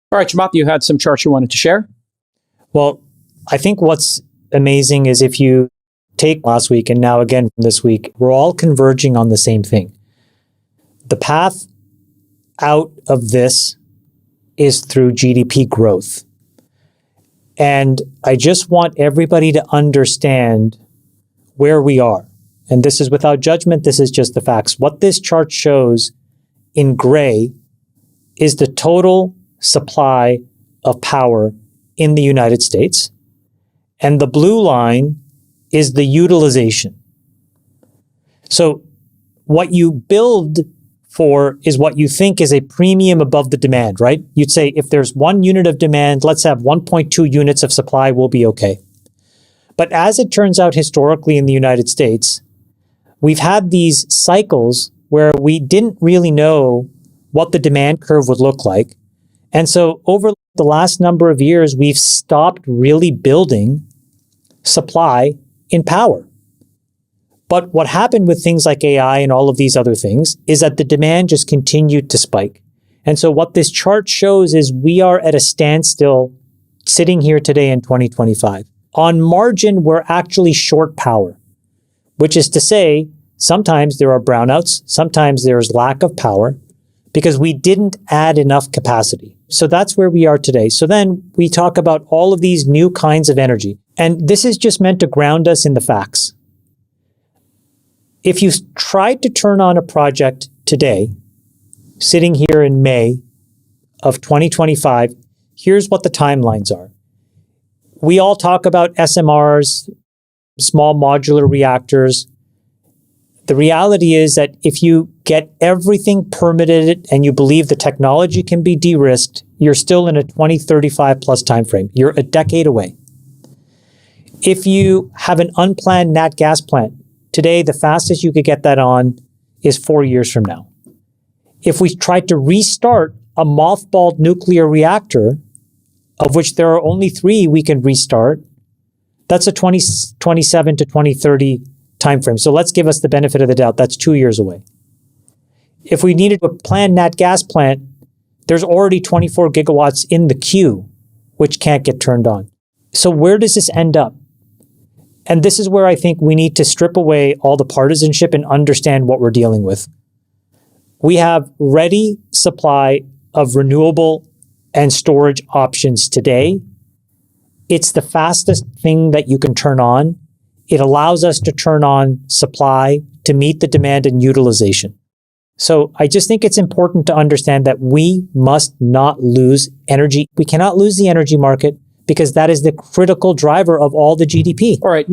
All right, Chamath, you had some charts you wanted to share? Well, I think what's amazing is if you take last week and now again this week, we're all converging on the same thing. The path out of this is through GDP growth. And I just want everybody to understand where we are. And this is without judgment, this is just the facts. What this chart shows in gray is the total supply of power in the United States. And the blue line is the utilization. So what you build for is what you think is a premium above the demand, right? You'd say if there's 1 unit of demand, let's have 1.2 units of supply, we'll be okay. But as it turns out historically in the United States, we've had these cycles where we didn't really know what the demand curve would look like. And so over the last number of years, we've stopped really building supply in power. But what happened with things like AI and all of these other things is that the demand just continued to spike. And so what this chart shows is we are at a standstill sitting here today in 2025. On margin, we're actually short power, which is to say, sometimes there are brownouts, sometimes there's lack of power because we didn't add enough capacity. So that's where we are today. So then we talk about all of these new kinds of energy. And this is just meant to ground us in the facts. If you tried to turn on a project today, sitting here in May of 2025, here's what the timelines are. We all talk about SMRs, small modular reactors. The reality is that if you get everything permitted and you believe the technology can be de-risked, you're still in a 2035 plus timeframe. You're a decade away. If you have an unplanned nat gas plant, today, the fastest you could get that on is 4 years from now. If we tried to restart a mothballed nuclear reactor, of which there are only 3 we can restart, that's a 2027 to 2030 timeframe. So let's give us the benefit of the doubt. That's 2 years away. If we needed a planned nat gas plant, there's already 24 gigawatts in the queue, which can't get turned on. So where does this end up? And this is where I think we need to strip away all the partisanship and understand what we're dealing with. We have ready supply of renewable and storage options today. It's the fastest thing that you can turn on. It allows us to turn on supply to meet the demand and utilization. So I just think it's important to understand that we must not lose energy. We cannot lose the energy market because that is the critical driver of all the GDP. All right.